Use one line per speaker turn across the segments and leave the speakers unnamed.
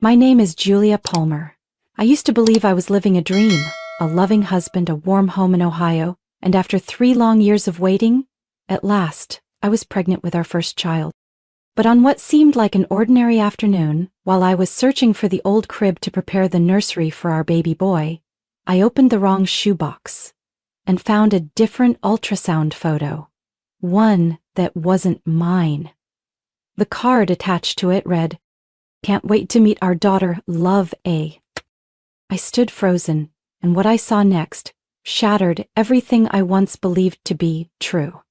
My name is Julia Palmer. I used to believe I was living a dream, a loving husband, a warm home in Ohio, and after 3 long years of waiting, at last, I was pregnant with our first child. But on what seemed like an ordinary afternoon, while I was searching for the old crib to prepare the nursery for our baby boy, I opened the wrong shoebox and found a different ultrasound photo, one that wasn't mine. The card attached to it read, "Can't wait to meet our daughter, love A." I stood frozen, and what I saw next shattered everything I once believed to be true.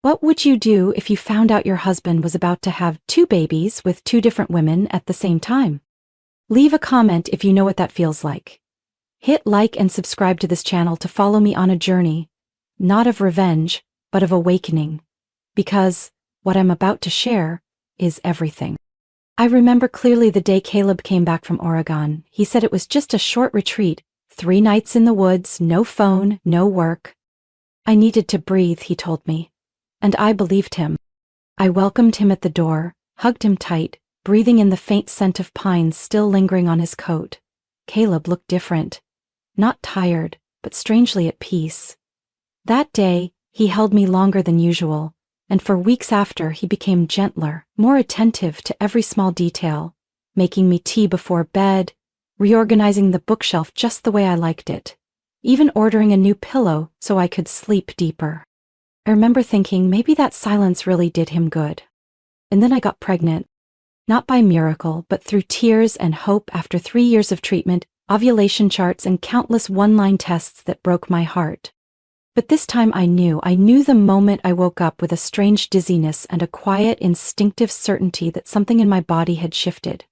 What would you do if you found out your husband was about to have 2 babies with 2 different women at the same time? Leave a comment if you know what that feels like. Hit like and subscribe to this channel to follow me on a journey, not of revenge, but of awakening, because what I'm about to share is everything. I remember clearly the day Caleb came back from Oregon. He said it was just a short retreat, 3 nights in the woods, no phone, no work. I needed to breathe, he told me, and I believed him. I welcomed him at the door, hugged him tight, breathing in the faint scent of pines still lingering on his coat. Caleb looked different, not tired, but strangely at peace. That day, he held me longer than usual, and for weeks after he became gentler, more attentive to every small detail, making me tea before bed, reorganizing the bookshelf just the way I liked it, even ordering a new pillow so I could sleep deeper. I remember thinking maybe that silence really did him good. And then I got pregnant. Not by miracle, but through tears and hope after 3 years of treatment, ovulation charts, and countless one-line tests that broke my heart. But this time I knew the moment I woke up with a strange dizziness and a quiet, instinctive certainty that something in my body had shifted.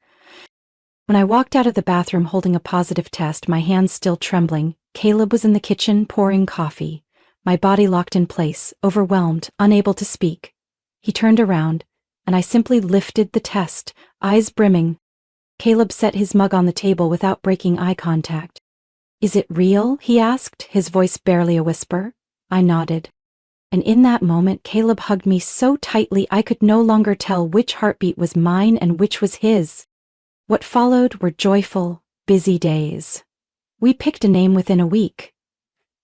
When I walked out of the bathroom holding a positive test, my hands still trembling, Caleb was in the kitchen pouring coffee, my body locked in place, overwhelmed, unable to speak. He turned around, and I simply lifted the test, eyes brimming. Caleb set his mug on the table without breaking eye contact. "Is it real?" he asked, his voice barely a whisper. I nodded. And in that moment, Caleb hugged me so tightly I could no longer tell which heartbeat was mine and which was his. What followed were joyful, busy days. We picked a name within a week.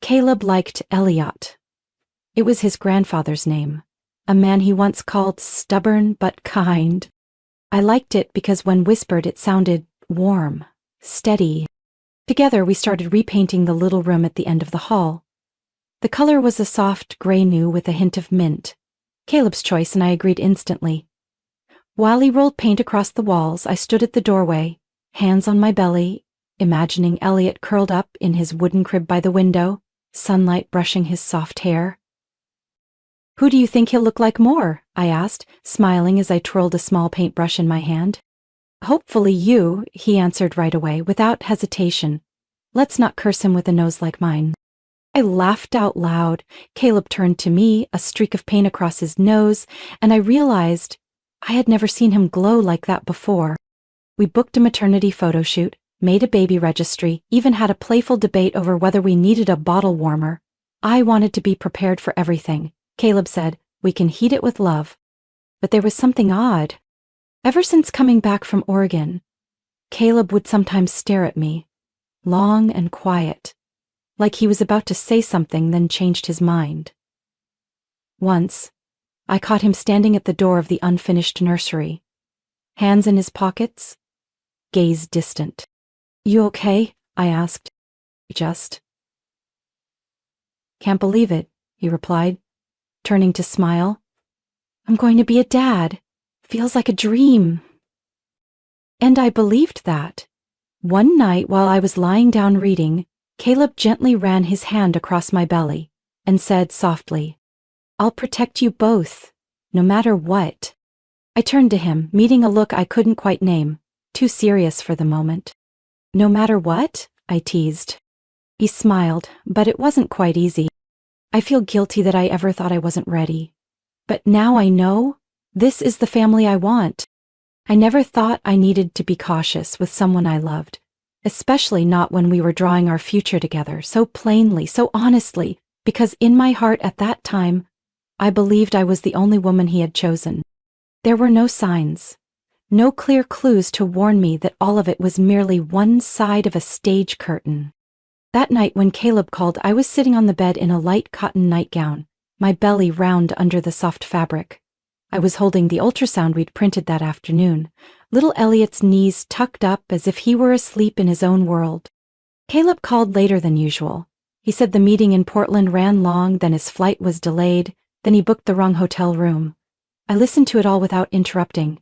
Caleb liked Elliot. It was his grandfather's name, a man he once called stubborn but kind. I liked it because when whispered it sounded warm, steady. Together we started repainting the little room at the end of the hall. The color was a soft gray nude with a hint of mint. Caleb's choice, and I agreed instantly. While he rolled paint across the walls, I stood at the doorway, hands on my belly, imagining Elliot curled up in his wooden crib by the window, sunlight brushing his soft hair. "Who do you think he'll look like more?" I asked, smiling as I twirled a small paintbrush in my hand. "Hopefully you," he answered right away, without hesitation. "Let's not curse him with a nose like mine." I laughed out loud. Caleb turned to me, a streak of paint across his nose, and I realized I had never seen him glow like that before. We booked a maternity photo shoot, made a baby registry, even had a playful debate over whether we needed a bottle warmer. I wanted to be prepared for everything. Caleb said, "We can heat it with love." But there was something odd. Ever since coming back from Oregon, Caleb would sometimes stare at me, long and quiet, like he was about to say something, then changed his mind. Once, I caught him standing at the door of the unfinished nursery, hands in his pockets, gaze distant. "You okay?" I asked. "Just." "Can't believe it," he replied, turning to smile. "I'm going to be a dad. Feels like a dream." And I believed that. One night while I was lying down reading, Caleb gently ran his hand across my belly and said softly, "I'll protect you both, no matter what." I turned to him, meeting a look I couldn't quite name, too serious for the moment. "No matter what?" I teased. He smiled, but it wasn't quite easy. I feel guilty that I ever thought I wasn't ready. But now I know this is the family I want. I never thought I needed to be cautious with someone I loved, especially not when we were drawing our future together so plainly, so honestly, because in my heart at that time, I believed I was the only woman he had chosen. There were no signs, No clear clues to warn me that all of it was merely one side of a stage curtain. That night when Caleb called, I was sitting on the bed in a light cotton nightgown, my belly round under the soft fabric. I was holding the ultrasound we'd printed that afternoon, little Elliot's knees tucked up as if he were asleep in his own world. Caleb called later than usual. He said the meeting in Portland ran long, then his flight was delayed, then he booked the wrong hotel room. I listened to it all without interrupting,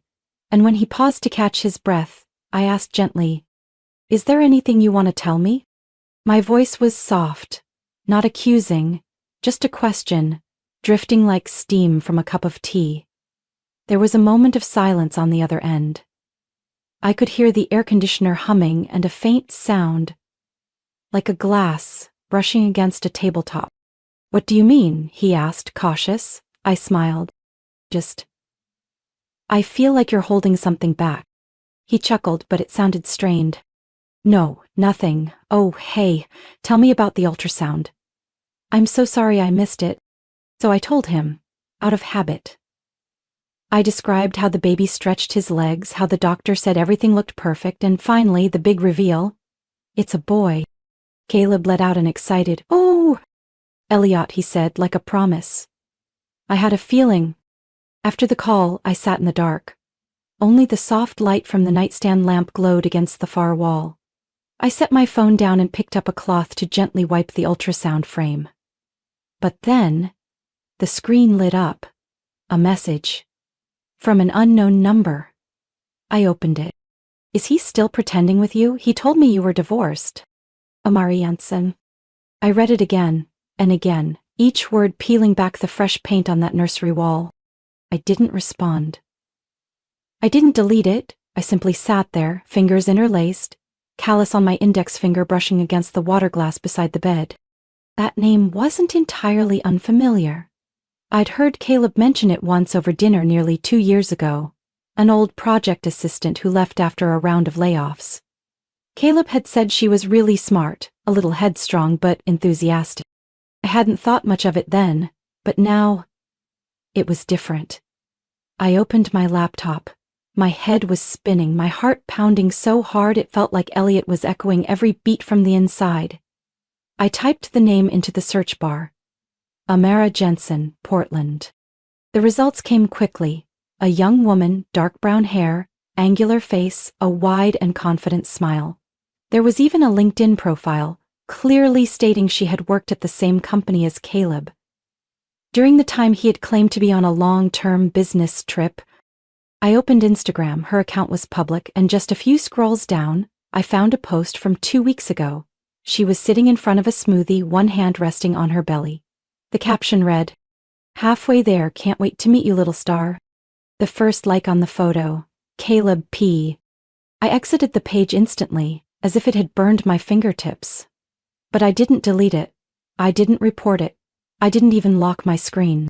and when he paused to catch his breath, I asked gently, "Is there anything you want to tell me?" My voice was soft, not accusing, just a question, drifting like steam from a cup of tea. There was a moment of silence on the other end. I could hear the air conditioner humming and a faint sound, like a glass brushing against a tabletop. "What do you mean?" he asked, cautious. I smiled. "I feel like you're holding something back." He chuckled, but it sounded strained. "No, nothing. Oh, hey, tell me about the ultrasound." "I'm so sorry I missed it." So I told him, out of habit. I described how the baby stretched his legs, how the doctor said everything looked perfect, and finally the big reveal. "It's a boy." Caleb let out an excited, "Oh!" "Elliot," he said, like a promise. I had a feeling. After the call, I sat in the dark. Only the soft light from the nightstand lamp glowed against the far wall. I set my phone down and picked up a cloth to gently wipe the ultrasound frame. But then, the screen lit up. A message. From an unknown number. I opened it. "Is he still pretending with you? He told me you were divorced." "Amari Jensen." I read it again, and again, each word peeling back the fresh paint on that nursery wall. I didn't respond. I didn't delete it. I simply sat there, fingers interlaced, callus on my index finger brushing against the water glass beside the bed. That name wasn't entirely unfamiliar. I'd heard Caleb mention it once over dinner nearly 2 years ago, an old project assistant who left after a round of layoffs. Caleb had said she was really smart, a little headstrong but enthusiastic. I hadn't thought much of it then, but now, it was different. I opened my laptop. My head was spinning, my heart pounding so hard it felt like Elliot was echoing every beat from the inside. I typed the name into the search bar. Amara Jensen, Portland. The results came quickly. A young woman, dark brown hair, angular face, a wide and confident smile. There was even a LinkedIn profile, clearly stating she had worked at the same company as Caleb. During the time he had claimed to be on a long-term business trip, I opened Instagram. Her account was public, and just a few scrolls down, I found a post from 2 weeks ago. She was sitting in front of a smoothie, one hand resting on her belly. The caption read, "Halfway there, can't wait to meet you, little star." The first like on the photo, Caleb P. I exited the page instantly, as if it had burned my fingertips. But I didn't delete it. I didn't report it. I didn't even lock my screen.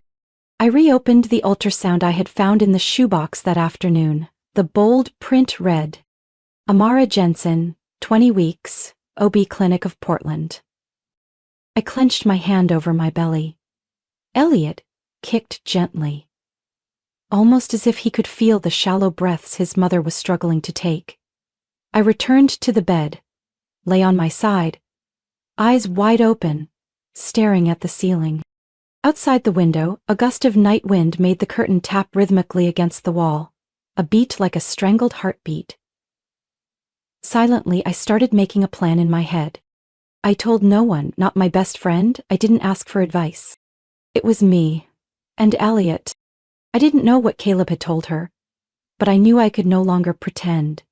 I reopened the ultrasound I had found in the shoebox that afternoon. The bold print read, "Amara Jensen, 20 weeks, OB Clinic of Portland." I clenched my hand over my belly. Elliot kicked gently, almost as if he could feel the shallow breaths his mother was struggling to take. I returned to the bed, lay on my side, eyes wide open, staring at the ceiling. Outside the window, a gust of night wind made the curtain tap rhythmically against the wall, a beat like a strangled heartbeat. Silently, I started making a plan in my head. I told no one, not my best friend. I didn't ask for advice. It was me, and Elliot. I didn't know what Caleb had told her, but I knew I could no longer pretend.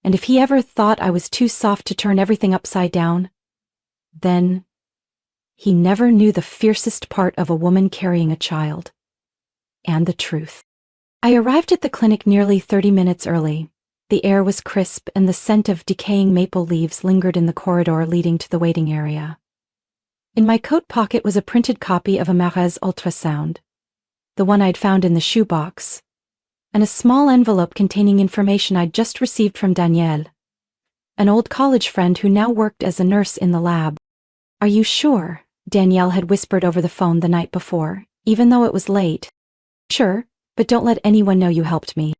And if he ever thought I was too soft to turn everything upside down, then he never knew the fiercest part of a woman carrying a child. And the truth. I arrived at the clinic nearly 30 minutes early. The air was crisp and the scent of decaying maple leaves lingered in the corridor leading to the waiting area. In my coat pocket was a printed copy of Amara's Ultrasound, the one I'd found in the shoebox, and a small envelope containing information I'd just received from Danielle, an old college friend who now worked as a nurse in the lab. "Are you sure?" Danielle had whispered over the phone the night before, even though it was late. "Sure, but don't let anyone know you helped me."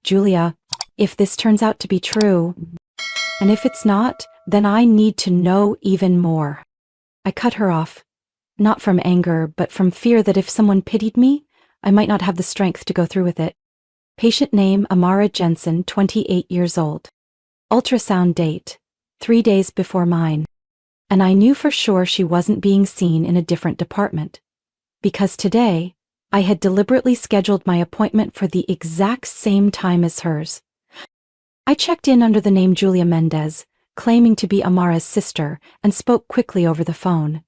"Julia, If this turns out to be true, and if it's not, then I need to know even more. I cut her off, not from anger, but from fear that if someone pitied me, I might not have the strength to go through with it. Patient name Amara Jensen, 28 years old. Ultrasound date, 3 days before mine. And I knew for sure she wasn't being seen in a different department. Because today, I had deliberately scheduled my appointment for the exact same time as hers. I checked in under the name Julia Mendez, claiming to be Amara's sister, and spoke quickly over the phone.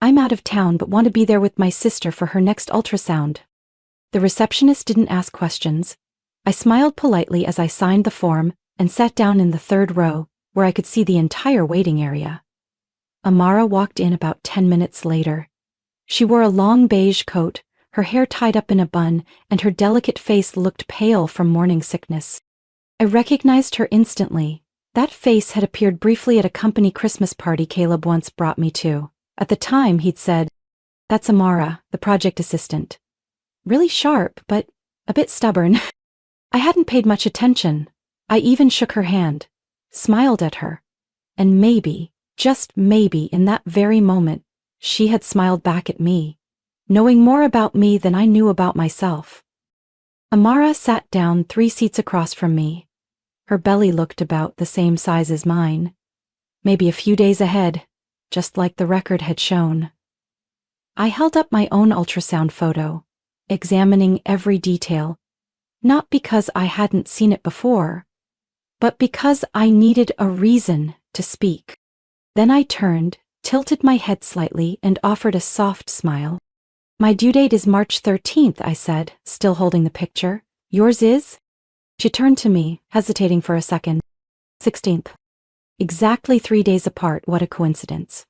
I'm out of town but want to be there with my sister for her next ultrasound. The receptionist didn't ask questions. I smiled politely as I signed the form and sat down in the third row, where I could see the entire waiting area. Amara walked in about 10 minutes later. She wore a long beige coat, her hair tied up in a bun, and her delicate face looked pale from morning sickness. I recognized her instantly. That face had appeared briefly at a company Christmas party Caleb once brought me to. At the time, he'd said, "That's Amara, the project assistant." Really sharp, but a bit stubborn. I hadn't paid much attention. I even shook her hand, smiled at her, and maybe, just maybe in that very moment, she had smiled back at me, knowing more about me than I knew about myself. Amara sat down 3 seats across from me. Her belly looked about the same size as mine, maybe a few days ahead, just like the record had shown. I held up my own ultrasound photo, examining every detail, not because I hadn't seen it before, but because I needed a reason to speak. Then I turned, tilted my head slightly, and offered a soft smile. "My due date is March 13th, I said, still holding the picture. "Yours is?" She turned to me, hesitating for a second. 16th. Exactly 3 days apart, what a coincidence.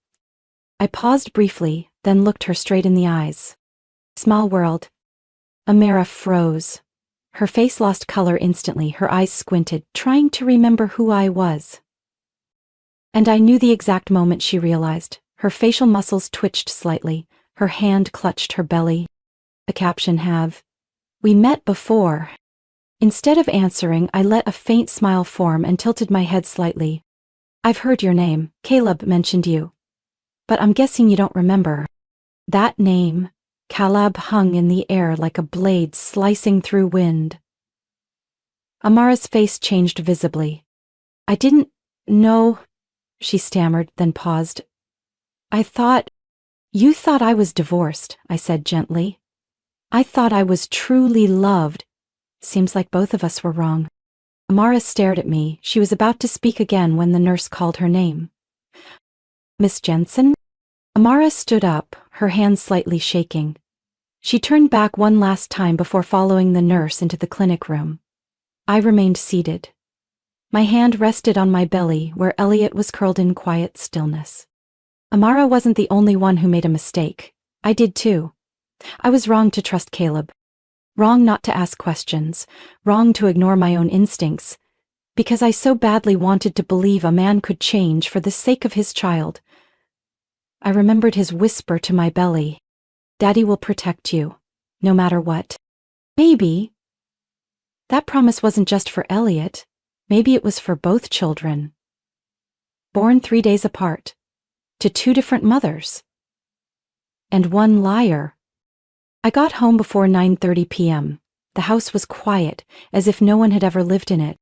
I paused briefly, then looked her straight in the eyes. Small world. Amara froze. Her face lost color instantly, her eyes squinted, trying to remember who I was. And I knew the exact moment she realized. Her facial muscles twitched slightly, her hand clutched her belly. The caption have, "We met before." Instead of answering, I let a faint smile form and tilted my head slightly. "I've heard your name. Caleb mentioned you. But I'm guessing you don't remember." That name, Caleb, hung in the air like a blade slicing through wind. Amara's face changed visibly. "I didn't know," she stammered, then paused. You thought I was divorced," I said gently. "I thought I was truly loved. Seems like both of us were wrong." Amara stared at me. She was about to speak again when the nurse called her name. "Miss Jensen?" Amara stood up, her hands slightly shaking. She turned back one last time before following the nurse into the clinic room. I remained seated. My hand rested on my belly where Elliot was curled in quiet stillness. Amara wasn't the only one who made a mistake. I did too. I was wrong to trust Caleb. Wrong not to ask questions. Wrong to ignore my own instincts. Because I so badly wanted to believe a man could change for the sake of his child. I remembered his whisper to my belly. "Daddy will protect you, no matter what." Maybe that promise wasn't just for Elliot. Maybe it was for both children. Born 3 days apart, to 2 different mothers. And one liar. I got home before 9:30 p.m. The house was quiet, as if no one had ever lived in it.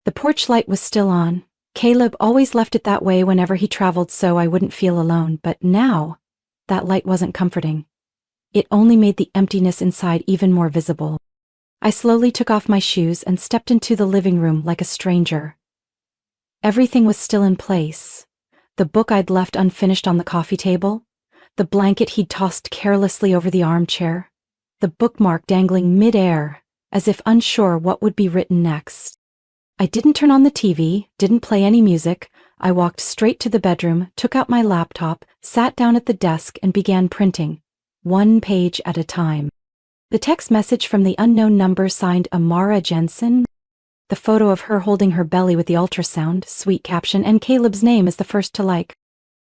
The porch light was still on. Caleb always left it that way whenever he traveled so I wouldn't feel alone, but now, that light wasn't comforting. It only made the emptiness inside even more visible. I slowly took off my shoes and stepped into the living room like a stranger. Everything was still in place. The book I'd left unfinished on the coffee table, the blanket he'd tossed carelessly over the armchair, the bookmark dangling mid-air, as if unsure what would be written next. I didn't turn on the TV, didn't play any music. I walked straight to the bedroom, took out my laptop, sat down at the desk and began printing, 1 page at a time. The text message from the unknown number signed Amara Jensen. The photo of her holding her belly with the ultrasound, sweet caption, and Caleb's name as the first to like.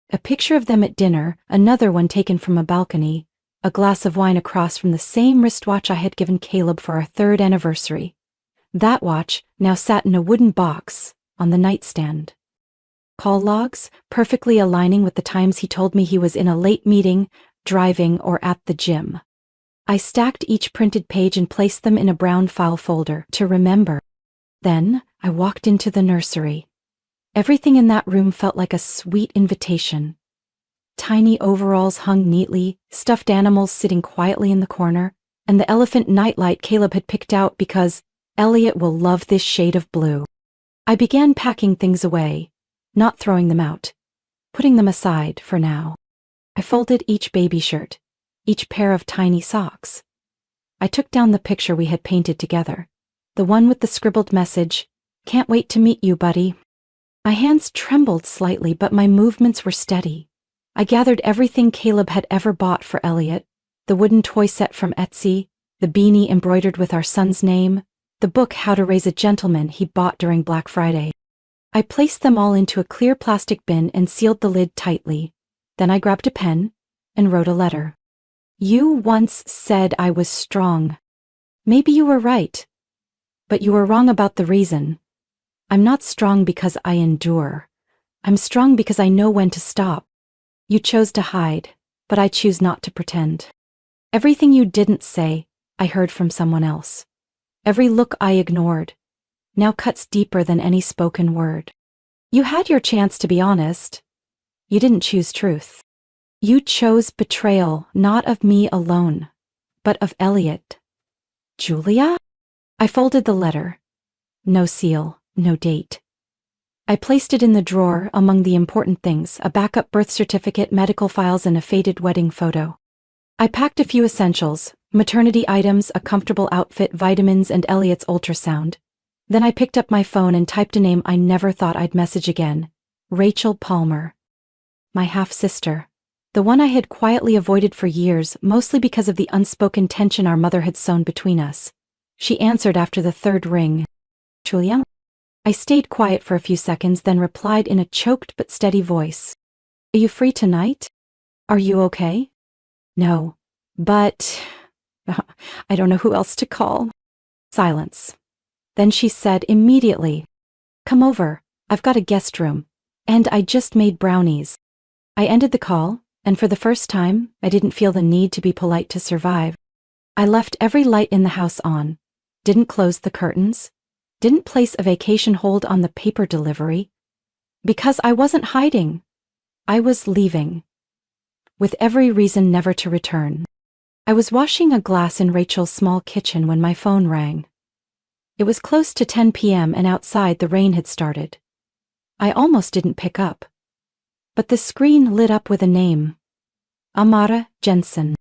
A picture of them at dinner, another one taken from a balcony, a glass of wine across from the same wristwatch I had given Caleb for our 3rd anniversary. That watch now sat in a wooden box on the nightstand. Call logs, perfectly aligning with the times he told me he was in a late meeting, driving, or at the gym. I stacked each printed page and placed them in a brown file folder to remember. Then I walked into the nursery. Everything in that room felt like a sweet invitation. Tiny overalls hung neatly, stuffed animals sitting quietly in the corner, and the elephant nightlight Caleb had picked out because Elliot will love this shade of blue. I began packing things away, not throwing them out, putting them aside for now. I folded each baby shirt, each pair of tiny socks. I took down the picture we had painted together, the one with the scribbled message, "Can't wait to meet you, buddy." My hands trembled slightly, but my movements were steady. I gathered everything Caleb had ever bought for Elliot, the wooden toy set from Etsy, the beanie embroidered with our son's name, the book How to Raise a Gentleman he bought during Black Friday. I placed them all into a clear plastic bin and sealed the lid tightly. Then I grabbed a pen and wrote a letter. "You once said I was strong. Maybe you were right, but you were wrong about the reason. I'm not strong because I endure. I'm strong because I know when to stop. You chose to hide, but I choose not to pretend. Everything you didn't say, I heard from someone else. Every look I ignored now cuts deeper than any spoken word. You had your chance to be honest. You didn't choose truth. You chose betrayal, not of me alone, but of Elliot." "Julia?" I folded the letter. No seal, no date. I placed it in the drawer among the important things, a backup birth certificate, medical files, and a faded wedding photo. I packed a few essentials, maternity items, a comfortable outfit, vitamins, and Elliot's ultrasound. Then I picked up my phone and typed a name I never thought I'd message again. Rachel Palmer. My half-sister. The one I had quietly avoided for years, mostly because of the unspoken tension our mother had sown between us. She answered after the third ring. "Julia?" I stayed quiet for a few seconds, then replied in a choked but steady voice. "Are you free tonight? Are you okay?" "No, but I don't know who else to call." Silence. Then she said immediately, "Come over, I've got a guest room, and I just made brownies." I ended the call, and for the first time, I didn't feel the need to be polite to survive. I left every light in the house on, didn't close the curtains, didn't place a vacation hold on the paper delivery, because I wasn't hiding. I was leaving, with every reason never to return. I was washing a glass in Rachel's small kitchen when my phone rang. It was close to 10 p.m. and outside the rain had started. I almost didn't pick up. But the screen lit up with a name. Amara Jensen.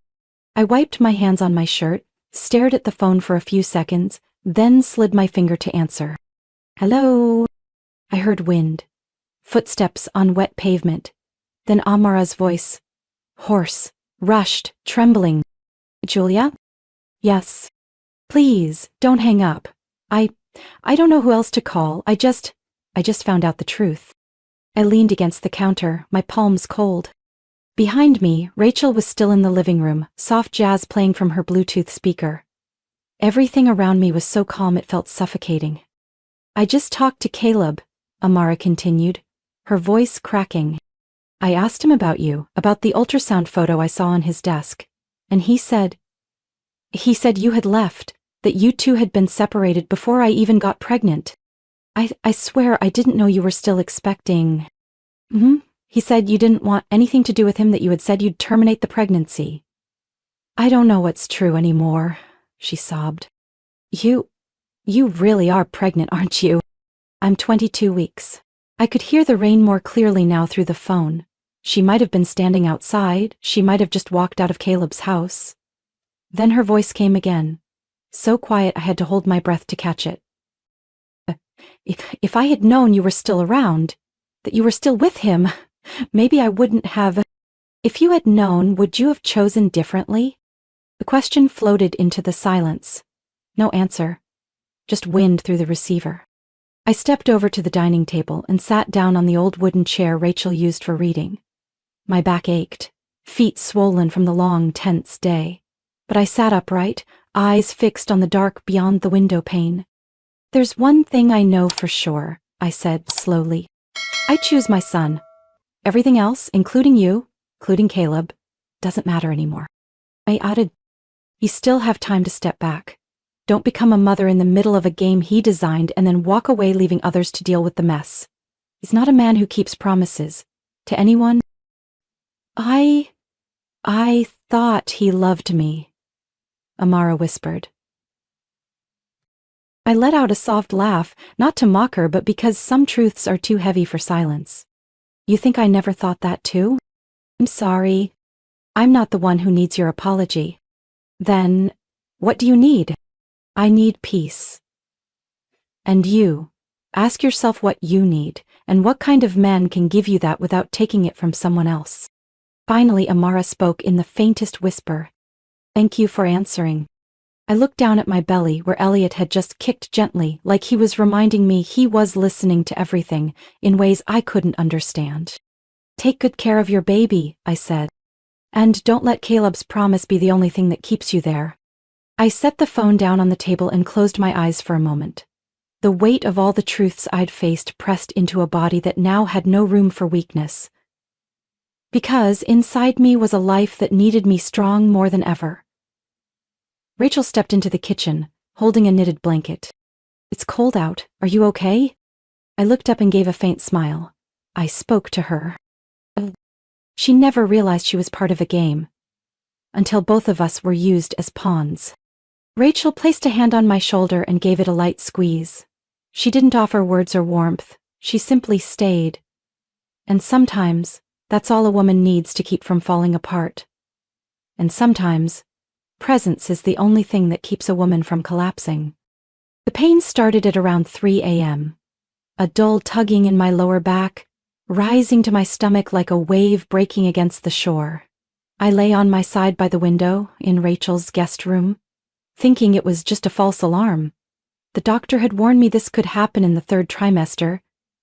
I wiped my hands on my shirt, stared at the phone for a few seconds, then slid my finger to answer. "Hello?" I heard wind, footsteps on wet pavement, then Amara's voice. Hoarse, rushed, trembling. "Julia?" "Yes." "Please, don't hang up. I don't know who else to call. I just found out the truth." I leaned against the counter, my palms cold. Behind me, Rachel was still in the living room, soft jazz playing from her Bluetooth speaker. Everything around me was so calm it felt suffocating. "I just talked to Caleb," Amara continued, her voice cracking. "I asked him about you, about the ultrasound photo I saw on his desk, and he said you had left, that you two had been separated before I even got pregnant. I swear I didn't know you were still expecting." He said you didn't want anything to do with him, that you had said you'd terminate the pregnancy." "I don't know what's true anymore," she sobbed. You really are pregnant, aren't you?" "I'm 22 weeks. I could hear the rain more clearly now through the phone. She might have been standing outside. She might have just walked out of Caleb's house. Then her voice came again, so quiet I had to hold my breath to catch it. If I had known you were still around, that you were still with him, maybe I wouldn't have." "If you had known, would you have chosen differently?" The question floated into the silence. No answer, just wind through the receiver. I stepped over to the dining table and sat down on the old wooden chair Rachel used for reading. My back ached, feet swollen from the long, tense day. But I sat upright, eyes fixed on the dark beyond the window pane. There's one thing I know for sure, I said slowly. I choose my son. Everything else, including you, including Caleb, doesn't matter anymore. I added, you still have time to step back. Don't become a mother in the middle of a game he designed and then walk away leaving others to deal with the mess. He's not a man who keeps promises. To anyone. I thought he loved me, Amara whispered. I let out a soft laugh, not to mock her, but because some truths are too heavy for silence. You think I never thought that too? I'm sorry. I'm not the one who needs your apology. Then, what do you need? I need peace. And you, ask yourself what you need, and what kind of man can give you that without taking it from someone else. Finally, Amara spoke in the faintest whisper. Thank you for answering. I looked down at my belly where Elliot had just kicked gently, like he was reminding me he was listening to everything in ways I couldn't understand. Take good care of your baby, I said. And don't let Caleb's promise be the only thing that keeps you there. I set the phone down on the table and closed my eyes for a moment. The weight of all the truths I'd faced pressed into a body that now had no room for weakness. Because inside me was a life that needed me strong more than ever. Rachel stepped into the kitchen, holding a knitted blanket. It's cold out. Are you okay? I looked up and gave a faint smile. I spoke to her. She never realized she was part of a game, until both of us were used as pawns. Rachel placed a hand on my shoulder and gave it a light squeeze. She didn't offer words or warmth. She simply stayed. And sometimes, that's all a woman needs to keep from falling apart. And sometimes, presence is the only thing that keeps a woman from collapsing. The pain started at around 3 a.m. A dull tugging in my lower back, rising to my stomach like a wave breaking against the shore. I lay on my side by the window in Rachel's guest room, thinking it was just a false alarm. The doctor had warned me this could happen in the 3rd trimester,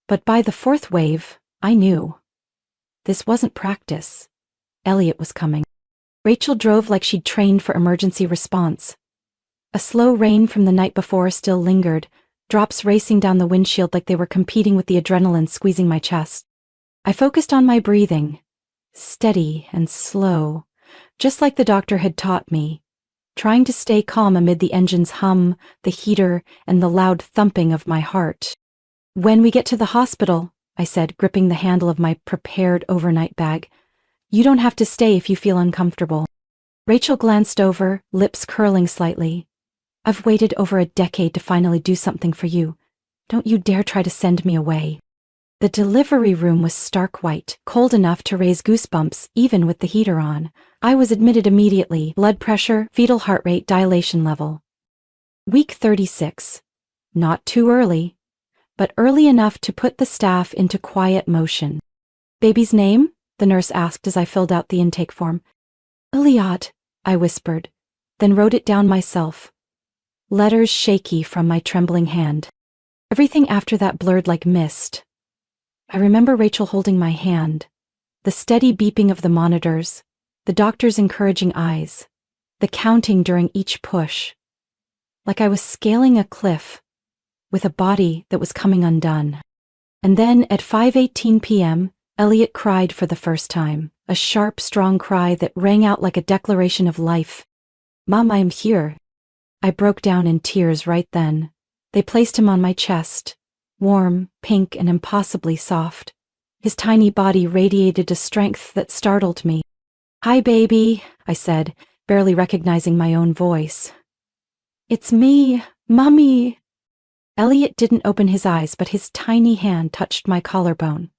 but by the 4th wave, I knew. This wasn't practice. Elliot was coming. Rachel drove like she'd trained for emergency response. A slow rain from the night before still lingered, drops racing down the windshield like they were competing with the adrenaline squeezing my chest. I focused on my breathing, steady and slow, just like the doctor had taught me, trying to stay calm amid the engine's hum, the heater, and the loud thumping of my heart. When we get to the hospital, I said, gripping the handle of my prepared overnight bag, you don't have to stay if you feel uncomfortable. Rachel glanced over, lips curling slightly. I've waited over a decade to finally do something for you. Don't you dare try to send me away. The delivery room was stark white, cold enough to raise goosebumps even with the heater on. I was admitted immediately, blood pressure, fetal heart rate, dilation level. Week 36. Not too early, but early enough to put the staff into quiet motion. Baby's name? The nurse asked as I filled out the intake form. Elliot, I whispered, then wrote it down myself. Letters shaky from my trembling hand. Everything after that blurred like mist. I remember Rachel holding my hand, the steady beeping of the monitors, the doctor's encouraging eyes, the counting during each push. Like I was scaling a cliff, with a body that was coming undone. And then at 5:18 p.m., Elliot cried for the first time, a sharp, strong cry that rang out like a declaration of life. Mom, I'm here. I broke down in tears right then. They placed him on my chest, warm, pink, and impossibly soft. His tiny body radiated a strength that startled me. Hi, baby, I said, barely recognizing my own voice. It's me, Mommy. Elliot didn't open his eyes, but his tiny hand touched my collarbone.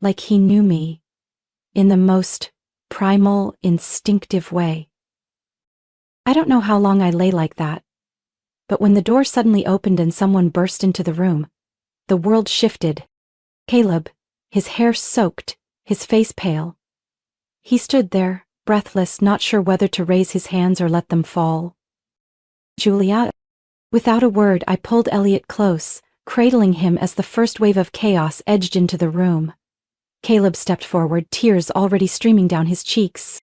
Like he knew me, in the most primal, instinctive way. I don't know how long I lay like that, but when the door suddenly opened and someone burst into the room, the world shifted. Caleb, his hair soaked, his face pale. He stood there, breathless, not sure whether to raise his hands or let them fall. Julia. Without a word, I pulled Elliot close, cradling him as the first wave of chaos edged into the room. Caleb stepped forward, tears already streaming down his cheeks.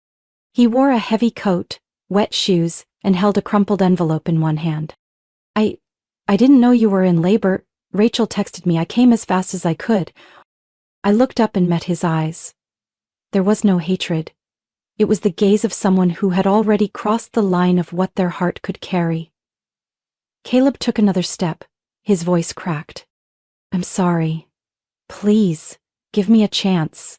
He wore a heavy coat, wet shoes, and held a crumpled envelope in one hand. I didn't know you were in labor. Rachel texted me. I came as fast as I could. I looked up and met his eyes. There was no hatred. It was the gaze of someone who had already crossed the line of what their heart could carry. Caleb took another step. His voice cracked. I'm sorry. Please, give me a chance.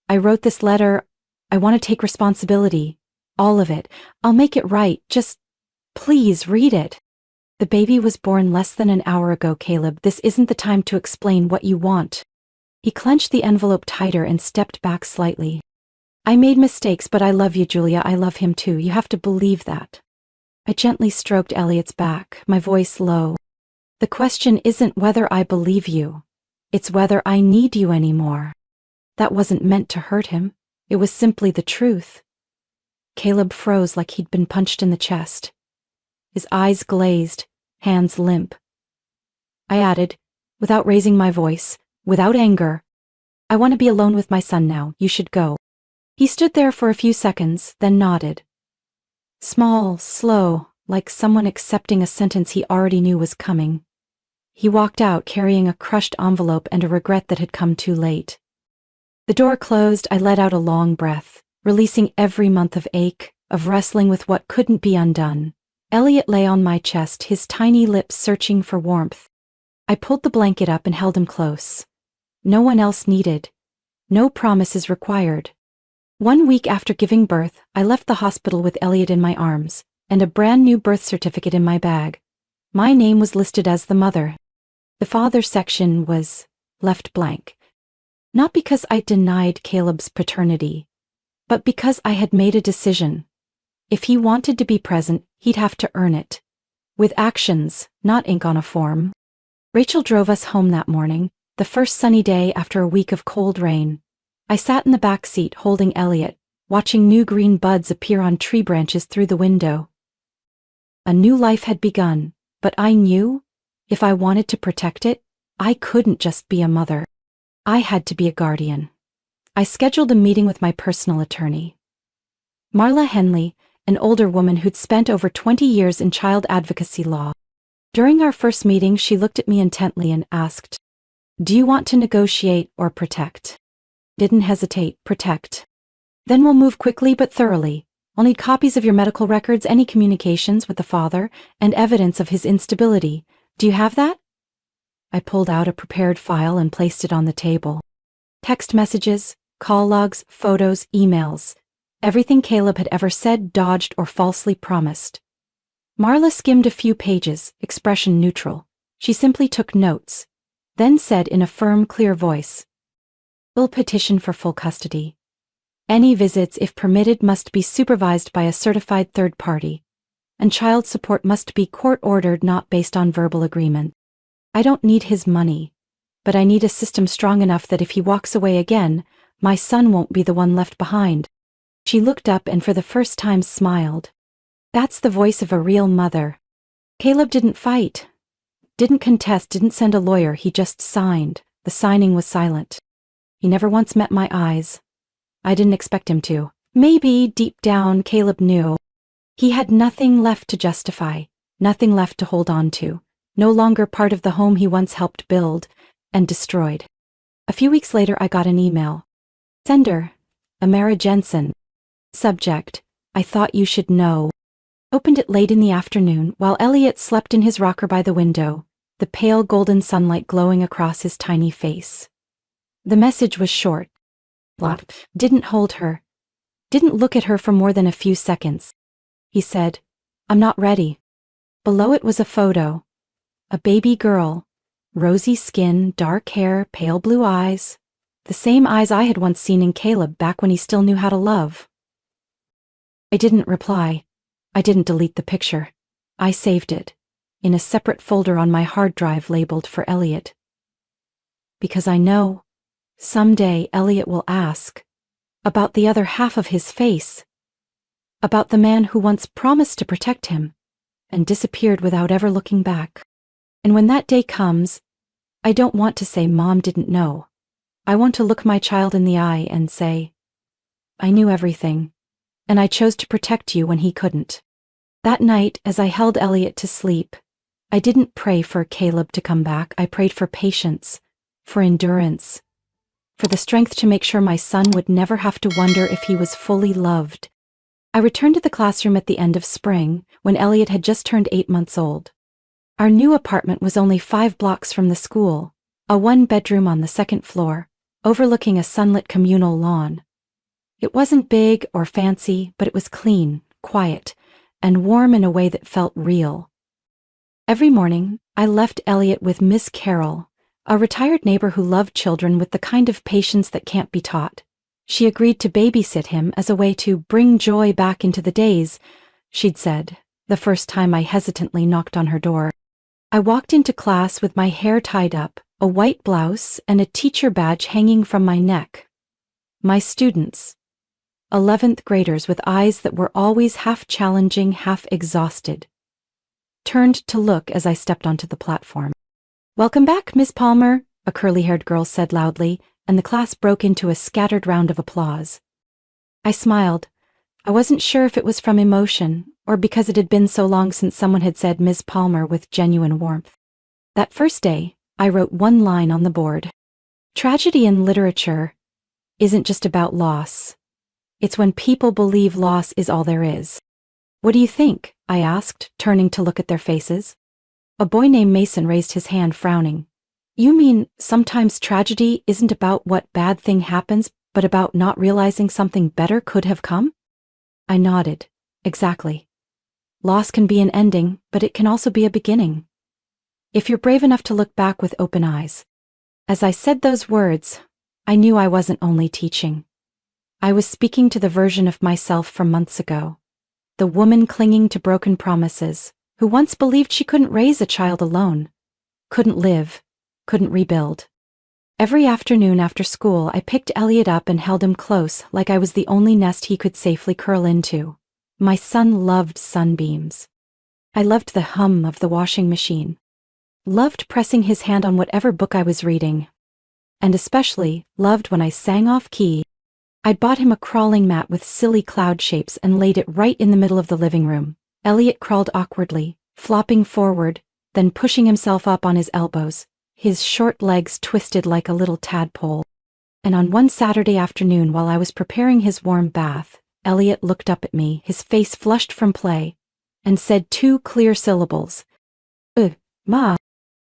I wrote this letter. I want to take responsibility. All of it. I'll make it right. Just, please read it. The baby was born less than an hour ago, Caleb. This isn't the time to explain what you want. He clenched the envelope tighter and stepped back slightly. I made mistakes, but I love you, Julia. I love him too. You have to believe that. I gently stroked Elliot's back, my voice low. The question isn't whether I believe you. It's whether I need you anymore. That wasn't meant to hurt him. It was simply the truth. Caleb froze like he'd been punched in the chest. His eyes glazed, hands limp. I added, without raising my voice, without anger, I want to be alone with my son now. You should go. He stood there for a few seconds, then nodded. Small, slow, like someone accepting a sentence he already knew was coming. He walked out carrying a crushed envelope and a regret that had come too late. The door closed. I let out a long breath, releasing every month of ache, of wrestling with what couldn't be undone. Elliot lay on my chest, his tiny lips searching for warmth. I pulled the blanket up and held him close. No one else needed. No promises required. 1 week after giving birth, I left the hospital with Elliot in my arms, and a brand new birth certificate in my bag. My name was listed as the mother. The father section was left blank. Not because I denied Caleb's paternity, but because I had made a decision. If he wanted to be present, he'd have to earn it. With actions, not ink on a form. Rachel drove us home that morning, the first sunny day after a week of cold rain. I sat in the back seat holding Elliot, watching new green buds appear on tree branches through the window. A new life had begun, but I knew, if I wanted to protect it, I couldn't just be a mother. I had to be a guardian. I scheduled a meeting with my personal attorney. Marla Henley, an older woman who'd spent over 20 years in child advocacy law. During our first meeting, she looked at me intently and asked, "Do you want to negotiate or protect?" Didn't hesitate. Protect. Then we'll move quickly but thoroughly. I'll need copies of your medical records, any communications with the father, and evidence of his instability. Do you have that? I pulled out a prepared file and placed it on the table. Text messages, call logs, photos, emails. Everything Caleb had ever said, dodged, or falsely promised. Marla skimmed a few pages, expression neutral. She simply took notes, then said in a firm, clear voice, "We'll petition for full custody. Any visits, if permitted, must be supervised by a certified third party, and child support must be court-ordered, not based on verbal agreement. I don't need his money, but I need a system strong enough that if he walks away again, my son won't be the one left behind." She looked up and for the first time smiled. That's the voice of a real mother. Caleb didn't fight, didn't contest, didn't send a lawyer. He just signed. The signing was silent. He never once met my eyes. I didn't expect him to. Maybe, deep down, Caleb knew. He had nothing left to justify, nothing left to hold on to, no longer part of the home he once helped build and destroyed. A few weeks later, I got an email. Sender, Amara Jensen. Subject, I thought you should know. Opened it late in the afternoon while Elliot slept in his rocker by the window, the pale golden sunlight glowing across his tiny face. The message was short. Didn't hold her. Didn't look at her for more than a few seconds. He said, "I'm not ready." Below it was a photo. A baby girl. Rosy skin, dark hair, pale blue eyes. The same eyes I had once seen in Caleb back when he still knew how to love. I didn't reply. I didn't delete the picture. I saved it in a separate folder on my hard drive labeled for Elliot. Because I know someday Elliot will ask about the other half of his face, about the man who once promised to protect him and disappeared without ever looking back. And when that day comes, I don't want to say Mom didn't know. I want to look my child in the eye and say, I knew everything, and I chose to protect you when he couldn't. That night, as I held Elliot to sleep, I didn't pray for Caleb to come back. I prayed for patience, for endurance, for the strength to make sure my son would never have to wonder if he was fully loved. I returned to the classroom at the end of spring, when Elliot had just turned 8 months old. Our new apartment was only 5 blocks from the school, a 1-bedroom on the 2nd floor, overlooking a sunlit communal lawn. It wasn't big or fancy, but it was clean, quiet, and warm in a way that felt real. Every morning, I left Elliot with Miss Carroll, a retired neighbor who loved children with the kind of patience that can't be taught. She agreed to babysit him as a way to bring joy back into the days, she'd said, the first time I hesitantly knocked on her door. I walked into class with my hair tied up, a white blouse, and a teacher badge hanging from my neck. My students, 11th graders with eyes that were always half challenging, half exhausted, turned to look as I stepped onto the platform. "Welcome back, Miss Palmer," a curly-haired girl said loudly, and the class broke into a scattered round of applause. I smiled. I wasn't sure if it was from emotion, or because it had been so long since someone had said Miss Palmer with genuine warmth. That first day, I wrote one line on the board. Tragedy in literature isn't just about loss. It's when people believe loss is all there is. "What do you think?" I asked, turning to look at their faces. A boy named Mason raised his hand, frowning. "You mean sometimes tragedy isn't about what bad thing happens, but about not realizing something better could have come?" I nodded. Exactly. Loss can be an ending, but it can also be a beginning, if you're brave enough to look back with open eyes. As I said those words, I knew I wasn't only teaching. I was speaking to the version of myself from months ago. The woman clinging to broken promises, who once believed she couldn't raise a child alone, couldn't live, couldn't rebuild. Every afternoon after school, I picked Elliot up and held him close, like I was the only nest he could safely curl into. My son loved sunbeams. I loved the hum of the washing machine, loved pressing his hand on whatever book I was reading, and especially loved when I sang off key. I'd bought him a crawling mat with silly cloud shapes and laid it right in the middle of the living room. Elliot crawled awkwardly, flopping forward, then pushing himself up on his elbows, his short legs twisted like a little tadpole. And on one Saturday afternoon, while I was preparing his warm bath, Elliot looked up at me, his face flushed from play, and said 2 clear syllables. Ma."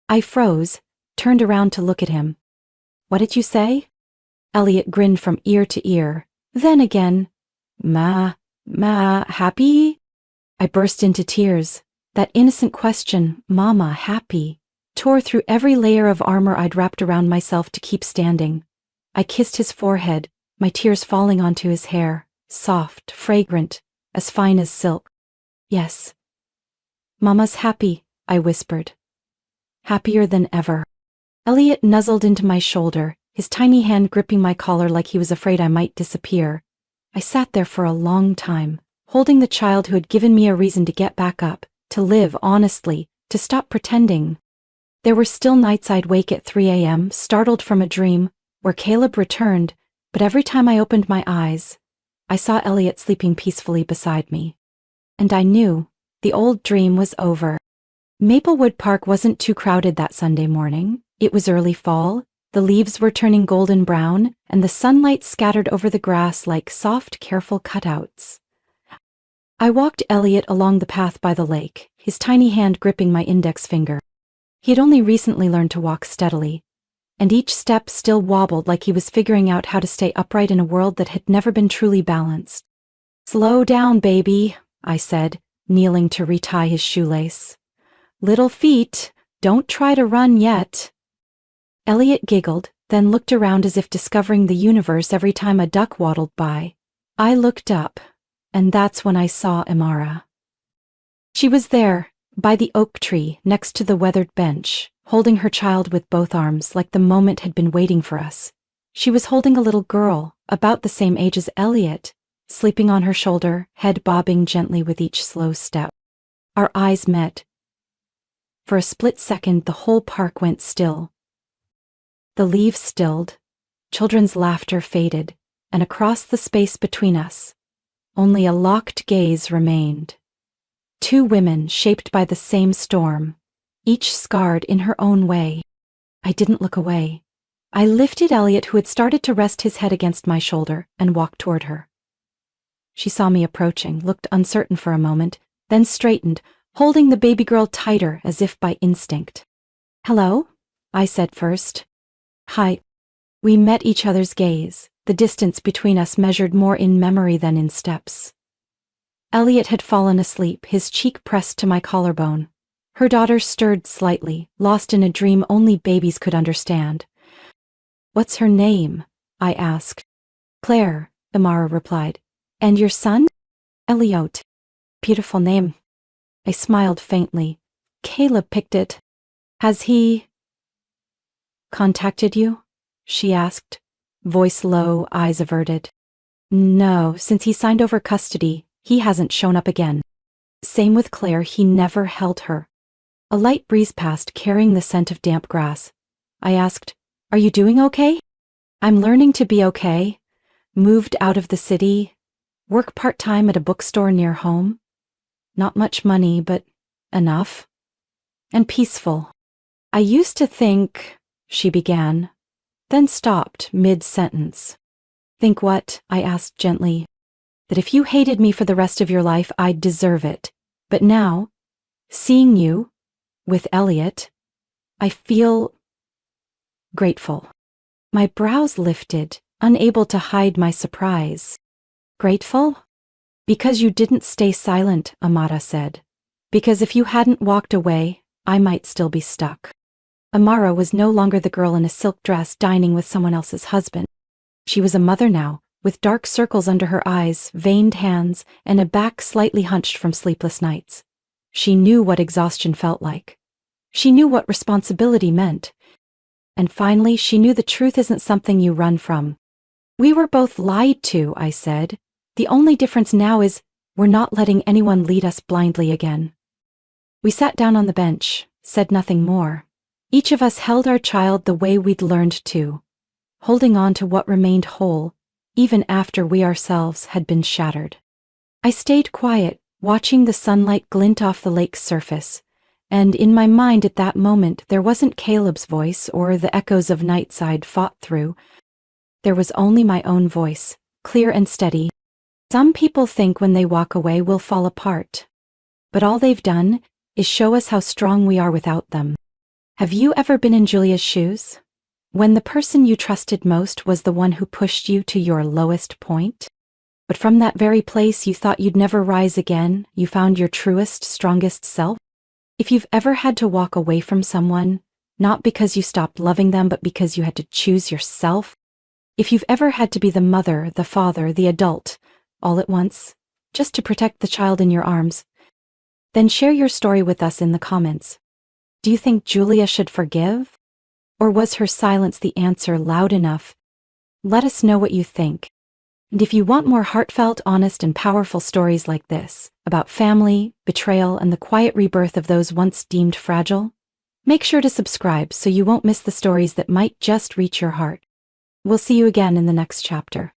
I froze, turned around to look at him. "What did you say?" Elliot grinned from ear to ear. Then again, Ma, happy?" I burst into tears. That innocent question, "Mama, happy?" tore through every layer of armor I'd wrapped around myself to keep standing. I kissed his forehead, my tears falling onto his hair, soft, fragrant, as fine as silk. "Yes. Mama's happy," I whispered. "Happier than ever." Elliot nuzzled into my shoulder, his tiny hand gripping my collar like he was afraid I might disappear. I sat there for a long time, holding the child who had given me a reason to get back up, to live honestly, to stop pretending. There were still nights I'd wake at 3 a.m., startled from a dream, where Caleb returned, but every time I opened my eyes, I saw Elliot sleeping peacefully beside me. And I knew the old dream was over. Maplewood Park wasn't too crowded that Sunday morning. It was early fall, the leaves were turning golden brown, and the sunlight scattered over the grass like soft, careful cutouts. I walked Elliot along the path by the lake, his tiny hand gripping my index finger. He had only recently learned to walk steadily, and each step still wobbled like he was figuring out how to stay upright in a world that had never been truly balanced. "Slow down, baby," I said, kneeling to retie his shoelace. "Little feet, don't try to run yet." Elliot giggled, then looked around as if discovering the universe every time a duck waddled by. I looked up, and that's when I saw Amara. She was there, by the oak tree, next to the weathered bench, holding her child with both arms like the moment had been waiting for us. She was holding a little girl, about the same age as Elliot, sleeping on her shoulder, head bobbing gently with each slow step. Our eyes met. For a split second, the whole park went still. The leaves stilled, children's laughter faded, and across the space between us, only a locked gaze remained. 2 women shaped by the same storm, each scarred in her own way. I didn't look away. I lifted Elliot, who had started to rest his head against my shoulder, and walked toward her. She saw me approaching, looked uncertain for a moment, then straightened, holding the baby girl tighter as if by instinct. "Hello?" I said first. "Hi." We met each other's gaze, the distance between us measured more in memory than in steps. Elliot had fallen asleep, his cheek pressed to my collarbone. Her daughter stirred slightly, lost in a dream only babies could understand. "What's her name?" I asked. "Claire," Amara replied. "And your son?" "Elliot." "Beautiful name." I smiled faintly. "Caleb picked it. Has he contacted you?" she asked, voice low, eyes averted. "No, since he signed over custody, he hasn't shown up again." Same with Claire, he never held her. A light breeze passed, carrying the scent of damp grass. I asked, "Are you doing okay?" "I'm learning to be okay. Moved out of the city. Work part-time at a bookstore near home. Not much money, but enough. And peaceful. I used to think," she began, then stopped mid-sentence. "Think what?" I asked gently. "That if you hated me for the rest of your life, I'd deserve it. But now, seeing you, with Elliot, I feel grateful." My brows lifted, unable to hide my surprise. "Grateful?" "Because you didn't stay silent," Amara said. "Because if you hadn't walked away, I might still be stuck." Amara was no longer the girl in a silk dress dining with someone else's husband. She was a mother now, with dark circles under her eyes, veined hands, and a back slightly hunched from sleepless nights. She knew what exhaustion felt like. She knew what responsibility meant. And finally, she knew the truth isn't something you run from. "We were both lied to," I said. "The only difference now is we're not letting anyone lead us blindly again." We sat down on the bench, said nothing more. Each of us held our child the way we'd learned to, holding on to what remained whole, even after we ourselves had been shattered. I stayed quiet, watching the sunlight glint off the lake's surface, and in my mind at that moment there wasn't Caleb's voice or the echoes of nights I'd fought through. There was only my own voice, clear and steady. "Some people think when they walk away we'll fall apart. But all they've done is show us how strong we are without them." Have you ever been in Julia's shoes? When the person you trusted most was the one who pushed you to your lowest point? But from that very place you thought you'd never rise again, you found your truest, strongest self? If you've ever had to walk away from someone, not because you stopped loving them, but because you had to choose yourself, if you've ever had to be the mother, the father, the adult, all at once, just to protect the child in your arms, then share your story with us in the comments. Do you think Julia should forgive? Or was her silence the answer loud enough? Let us know what you think. And if you want more heartfelt, honest, and powerful stories like this, about family, betrayal, and the quiet rebirth of those once deemed fragile, make sure to subscribe so you won't miss the stories that might just reach your heart. We'll see you again in the next chapter.